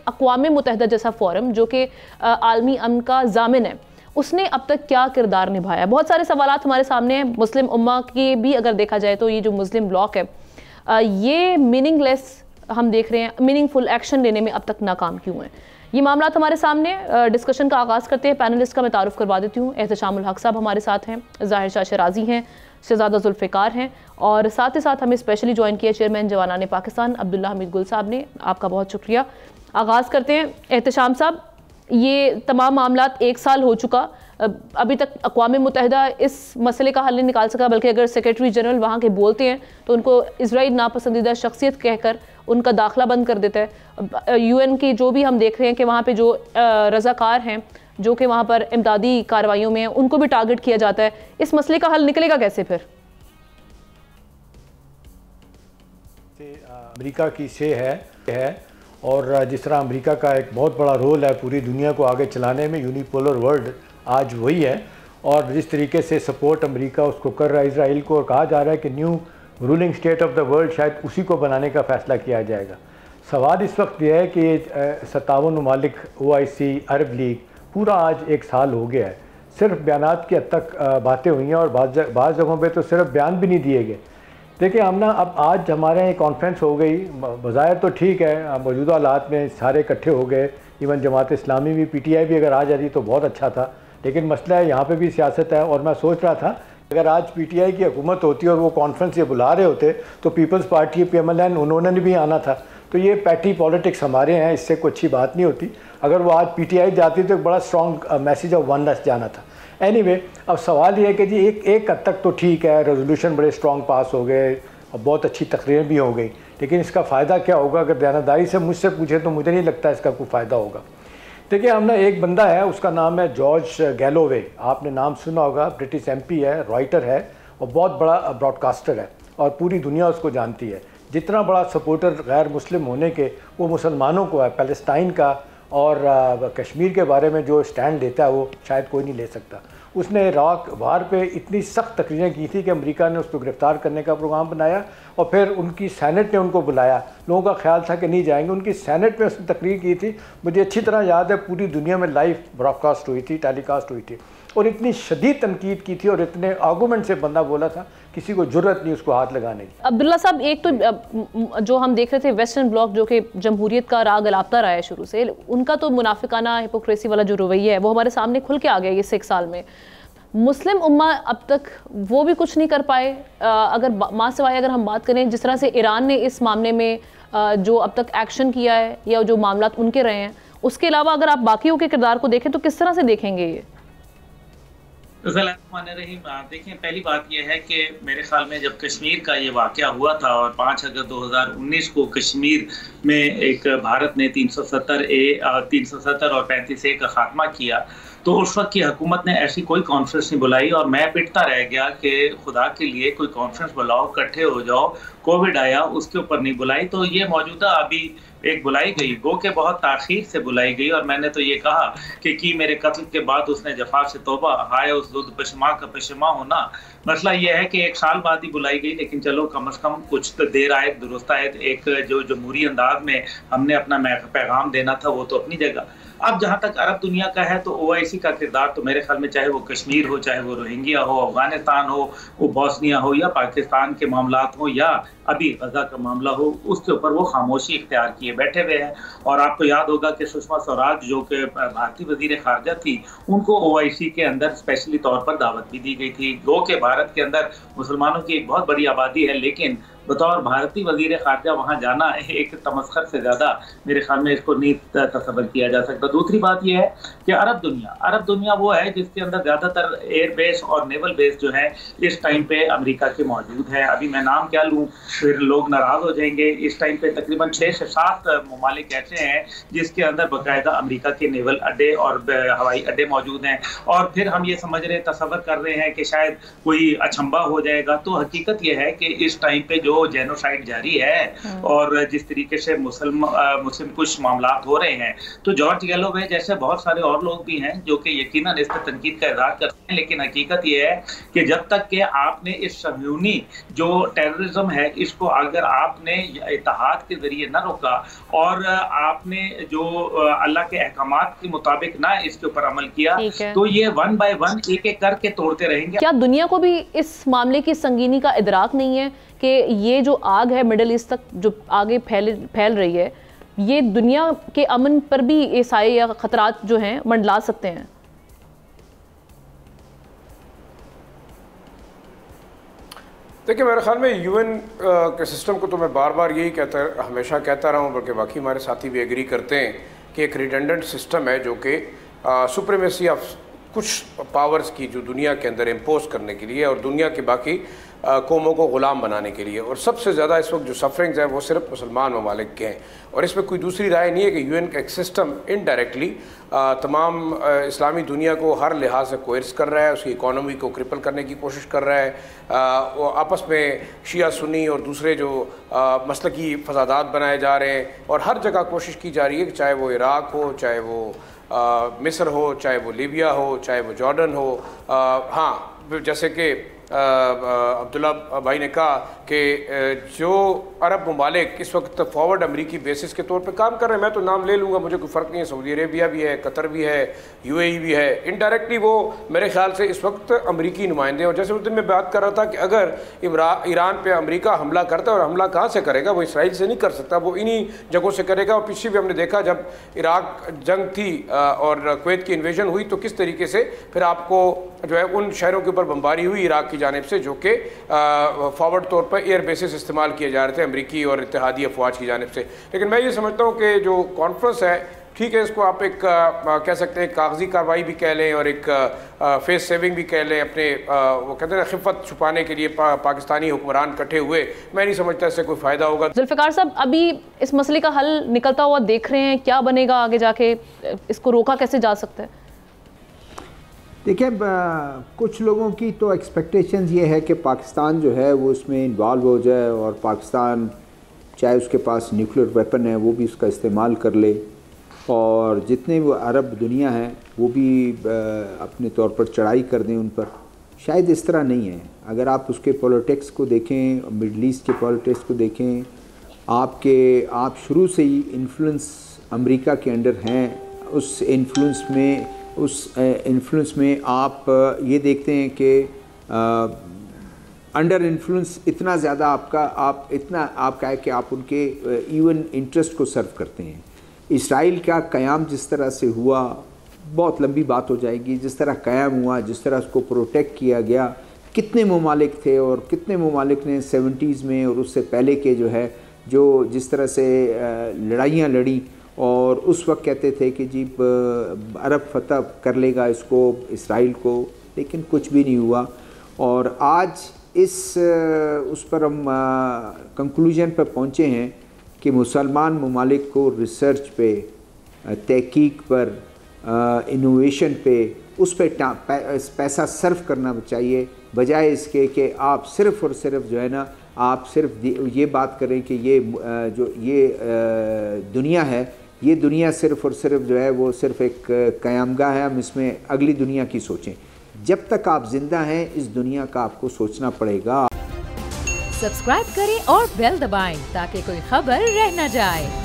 अक़वाम मुत्तहिदा जैसा फोरम जो कि आलमी अमन का ज़ामिन है, उसने अब तक क्या किरदार निभाया? बहुत सारे सवालात हमारे सामने हैं। मुस्लिम उम्मा की भी अगर देखा जाए तो ये जो मुस्लिम ब्लॉक है ये मीनिंगलेस हम देख रहे हैं, मीनिंगफुल एक्शन लेने में अब तक नाकाम क्यों है? ये मामला हमारे सामने। डिस्कशन का आगाज़ करते हैं। पैनलिस्ट का मैं तारुफ करवा देती हूँ। एहतशामुल हक साहब हमारे साथ हैं, ज़ाहिर शाह शराजी हैं, शहजादा जुल्फ़िकार हैं और साथ ही साथ हमें स्पेशली ज्वाइन किया चेयरमैन जवानान पाकिस्तान अब्दुल्ला हमीद गुल साहब ने। आपका बहुत शुक्रिया। आगाज़ करते हैं। एहतशाम साहब, ये तमाम मामलात 1 साल हो चुका, अभी तक अक़वाम मुत्तहिदा इस मसले का हल नहीं निकाल सका, बल्कि अगर सेक्रेटरी जनरल वहाँ के बोलते हैं तो उनको इजराइल नापसंदीदा शख्सियत कहकर उनका दाखिला बंद कर देता है। UN की जो भी हम देख रहे हैं कि वहाँ पे जो रज़ाकार हैं जो कि वहाँ पर इमदादी कार्रवाइयों में हैं, उनको भी टारगेट किया जाता है। इस मसले का हल निकलेगा कैसे फिर? अमेरिका की से है और जिस तरह अमेरिका का एक बहुत बड़ा रोल है पूरी दुनिया को आगे चलाने में, यूनिपोलर वर्ल्ड आज वही है। और जिस तरीके से सपोर्ट अमेरिका उसको कर रहा है इसराइल को, और कहा जा रहा है कि new ruling state of the world शायद उसी को बनाने का फ़ैसला किया जाएगा। सवाल इस वक्त यह है कि 57 ममालिक OIC अरब लीग पूरा आज 1 साल हो गया है। सिर्फ बयानात की हद तक बातें हुई हैं और बाज़ जगहों पे तो सिर्फ बयान भी नहीं दिए गए। देखिए हम ना, अब आज हमारे यहाँ कॉन्फ्रेंस हो गई, बज़ाहिर तो ठीक है, मौजूदा हालात में सारे इकट्ठे हो गए, इवन जमात इस्लामी भी, PTI भी अगर आ जाती तो बहुत अच्छा था, लेकिन मसला है यहाँ पे भी सियासत है। और मैं सोच रहा था अगर आज PTI की हुकूमत होती और वो कॉन्फ्रेंस ये बुला रहे होते तो पीपल्स पार्टी PMLN उन्होंने भी आना था। तो ये पैटी पॉलिटिक्स हमारे हैं, इससे कोई अच्छी बात नहीं होती। अगर वो आज PTI जाती तो एक बड़ा स्ट्रॉन्ग मैसेज ऑफ वननेस जाना था। एनीवे, अब सवाल ये है कि जी एक हद तक तो ठीक है, रेजोल्यूशन बड़े स्ट्रॉन्ग पास हो गए और बहुत अच्छी तकरीरें भी हो गई, लेकिन इसका फ़ायदा क्या होगा? अगर दयानतदारी से मुझसे पूछे तो मुझे नहीं लगता इसका कोई फ़ायदा होगा। देखिए हम ना, एक बंदा है, उसका नाम है जॉर्ज गैलोवे, आपने नाम सुना होगा, ब्रिटिश MP है, राइटर है और बहुत बड़ा ब्रॉडकास्टर है और पूरी दुनिया उसको जानती है। जितना बड़ा सपोर्टर गैर मुस्लिम होने के वो मुसलमानों को है, पैलेस्टाइन का और कश्मीर के बारे में जो स्टैंड लेता है वो शायद कोई नहीं ले सकता। उसने इराक वार पे इतनी सख्त तकरीरें की थी कि अमेरिका ने उसको गिरफ़्तार करने का प्रोग्राम बनाया और फिर उनकी सेनेट ने उनको बुलाया। लोगों का ख्याल था कि नहीं जाएंगे, उनकी सेनेट में उसने तकरीर की थी, मुझे अच्छी तरह याद है, पूरी दुनिया में लाइव ब्रॉडकास्ट हुई थी, टेलीकास्ट हुई थी और इतनी शदीद तनकीद की थी और इतने आर्गूमेंट से बंदा बोला था, किसी को जुर्रत नहीं उसको हाथ लगाने की। अब्दुल्ला साहब, एक तो जो हम देख रहे थे वेस्टर्न ब्लॉक जो कि जमहूरियत का राग अलापता रहा है शुरू से, उनका तो मुनाफिकाना हिपोक्रेसी वाला जो रवैया है वो हमारे सामने खुल के आ गया इस 1 साल में। मुस्लिम उम्मा अब तक वो भी कुछ नहीं कर पाए। अगर माँ सिवाय अगर हम बात करें जिस तरह से ईरान ने इस मामले में जो अब तक एक्शन किया है या जो मामला उनके रहे हैं, उसके अलावा अगर आप बाकियों के किरदार को देखें तो किस तरह से देखेंगे ये? देखिए, पहली बात यह है कि मेरे ख्याल में जब कश्मीर का ये वाक़या हुआ था और 5 अगस्त 2019 को कश्मीर में एक भारत ने 370 और 35A का खात्मा किया, तो उस वक्त की हुकूमत ने ऐसी कोई कॉन्फ्रेंस नहीं बुलाई और मैं पिटता रह गया कि खुदा के लिए कोई कॉन्फ्रेंस बुलाओ, इकट्ठे हो जाओ। कोविड आया, उसके ऊपर नहीं बुलाई, तो ये मौजूदा अभी एक बुलाई गई, गो के बहुत ताख़ीर से बुलाई गई। और मैंने तो ये कहा कि मेरे कत्ल के बाद उसने जफा से तौबा, हाय उस दुद पशमा का पशमा होना। मसला ये है कि 1 साल बाद ही बुलाई गई, लेकिन चलो कम से कम कुछ तो देर आए दुरुस्त आए। एक जो जमहूरी अंदाज में हमने अपना पैगाम देना था वो तो अपनी जगह। अब जहाँ तक अरब दुनिया का है तो OIC का किरदार तो मेरे ख्याल में, चाहे वो कश्मीर हो, चाहे वो रोहिंग्या हो, अफगानिस्तान हो, वो बॉस्निया हो या पाकिस्तान के मामलात हो या अभी गजा का मामला हो, उसके ऊपर वो खामोशी इख्तियार किए बैठे हुए हैं। और आपको याद होगा कि सुषमा स्वराज जो कि भारतीय वजीर खारजा थी, उनको OIC के अंदर स्पेशली तौर पर दावत भी दी गई थी। गो के भारत के अंदर मुसलमानों की एक बहुत बड़ी आबादी है, लेकिन बतौर भारतीय वजीर खारजा वहाँ जाना एक तमस्खर से ज़्यादा मेरे ख्याल में इसको नहीं तस्वर किया जा सकता। दूसरी बात यह है कि अरब दुनिया वो है जिसके अंदर ज़्यादातर एयर बेस और नेवल बेस जो है इस टाइम पे अमेरिका के मौजूद है। अभी मैं नाम क्या लूँ, फिर लोग नाराज़ हो जाएंगे। इस टाइम पे तकरीबन 6 से 7 ममालिक ऐसे हैं जिसके अंदर बाकायदा अमेरिका के नेवल अड्डे और हवाई अड्डे मौजूद हैं। और फिर हम ये समझ रहे, तस्वर कर रहे हैं कि शायद कोई अचंभा हो जाएगा, तो हकीकत यह है कि इस टाइम पे जो जो जेनोसाइड जारी है और जिस तरीके से मुस्लिम कुछ मामला हो रहे हैं, तो जॉर्ज गैलोवे जैसे बहुत सारे और लोग भी हैं जो कि यकीनन इस पर तनकीद का इजहार करते हैं, लेकिन हकीकत ये है कि जब तक कि आपने इस सहयूनी जो टेररिज्म है इसको अगर आपने इत्तेहाद के जरिए न रोका और आपने जो अल्लाह के अहकामात के मुताबिक ना इसके ऊपर अमल किया, तो ये 1 बाय 1 एक एक करके तोड़ते रहेंगे। क्या दुनिया को भी इस मामले की संगीनी का इदराक नहीं है कि ये जो आग है मिडिल ईस्ट तक जो आगे फैल रही है, ये दुनिया के अमन पर भी ये साए या खतरात जो हैं मंडला सकते हैं? देखिए, मेरे ख्याल में यूएन के सिस्टम को तो मैं बार बार यही हमेशा कहता रहा हूँ, बल्कि बाकी हमारे साथी भी एग्री करते हैं कि एक रिडंडेंट सिस्टम है जो कि सुप्रीमेसी ऑफ कुछ पावर्स की जो दुनिया के अंदर इम्पोज करने के लिए और दुनिया के बाकी कौमों को ग़ुलाम बनाने के लिए, और सबसे ज़्यादा इस वक्त जो सफरिंग्स हैं वो सिर्फ मुसलमान ममालिक के हैं। और इसमें कोई दूसरी राय नहीं है कि यूएन का एक सिस्टम इनडायरेक्टली तमाम इस्लामी दुनिया को हर लिहाज से कोर्स कर रहा है, उसकी इकॉनमी को क्रिपल करने की कोशिश कर रहा है। वो आपस में शिया सुन्नी और दूसरे जो मसलकी फसादात बनाए जा रहे हैं, और हर जगह कोशिश की जा रही है कि चाहे वो इराक़ हो, चाहे वो मिस्र हो, चाहे वो लीबिया हो, चाहे वो जॉर्डन हो। हाँ, जैसे कि अब्दुल्ला भाई ने कहा कि जो अरब ममालिक इस वक्त फॉरवर्ड अमरीकी बेसिस के तौर पे काम कर रहे हैं, मैं तो नाम ले लूँगा, मुझे कोई फ़र्क नहीं है, सऊदी अरेबिया भी है, कतर भी है, यूएई भी है, इनडायरेक्टली वो मेरे ख्याल से इस वक्त अमरीकी नुमाइंदे। और जैसे उस दिन मैं बात कर रहा था कि अगर ईरान पे अमरीका हमला करता है, और हमला कहाँ से करेगा, वो इसराइल से नहीं कर सकता, वो इन्हीं जगहों से करेगा। और पीछे भी हमने देखा जब इराक जंग थी और कुवैत की इन्वेजन हुई, तो किस तरीके से फिर आपको जो है उन शहरों के ऊपर बमबारी हुई इराक की जानिब से, जो कि फॉरवर्ड तौर पर एयर बेसिस इस्तेमाल किए जा रहे थे अमरीकी और इत्तेहादी अफवाज की जानिब से। लेकिन मैं ये समझता हूँ कि जो कॉन्फ्रेंस है, ठीक है, इसको आप एक कह सकते हैं कागजी कार्रवाई भी कह लें और एक फेस सेविंग भी कह लें, अपने वो कहते हैं खिफत छुपाने के लिए पाकिस्तानी हुक्मरान इकट्ठे हुए। मैं नहीं समझता इससे कोई फ़ायदा होगा। जुल्फ़िकार साहब, अभी इस मसले का हल निकलता हुआ देख रहे हैं, क्या बनेगा आगे जाके, इसको रोका कैसे जा सकता है? देखिए, कुछ लोगों की तो एक्सपेक्टेशंस ये है कि पाकिस्तान जो है वो इसमें इन्वॉल्व हो जाए और पाकिस्तान चाहे उसके पास न्यूक्लियर वेपन है वो भी उसका इस्तेमाल कर ले, और जितने वो अरब दुनिया है वो भी अपने तौर पर चढ़ाई कर दें उन पर। शायद इस तरह नहीं है। अगर आप उसके पॉलिटिक्स को देखें, मिडल ईस्ट के पॉलिटिक्स को देखें, आप शुरू से ही इन्फ्लुएंस अमेरिका के अंडर हैं। उस इन्फ्लुएंस में आप ये देखते हैं कि अंडर इन्फ्लुएंस इतना ज़्यादा आपका है कि आप उनके इवन इंटरेस्ट को सर्व करते हैं। इसराइल का क़याम जिस तरह से हुआ, बहुत लंबी बात हो जाएगी, जिस तरह क़याम हुआ, जिस तरह उसको प्रोटेक्ट किया गया, कितने ममालिक थे और कितने ममालिक ने 70s में और उससे पहले के जो जिस तरह से लड़ाइयाँ लड़ी, और उस वक्त कहते थे कि जी अरब फतह कर लेगा इसराइल को, लेकिन कुछ भी नहीं हुआ। और आज उस पर हम कंक्लूजन पर पहुँचे हैं कि मुसलमान ममालिक को रिसर्च पे, तहकीक पर, इनोवेशन पे, उस पर पैसा सर्व करना चाहिए, बजाय इसके कि आप सिर्फ़ और सिर्फ जो है ना, आप सिर्फ ये बात करें कि ये दुनिया है, ये दुनिया सिर्फ़ और सिर्फ जो है वो सिर्फ़ एक क़यामगाह है, हम इसमें अगली दुनिया की सोचें। जब तक आप जिंदा हैं इस दुनिया का आपको सोचना पड़ेगा। सब्सक्राइब करें और बेल दबाएं ताकि कोई खबर रह न जाए।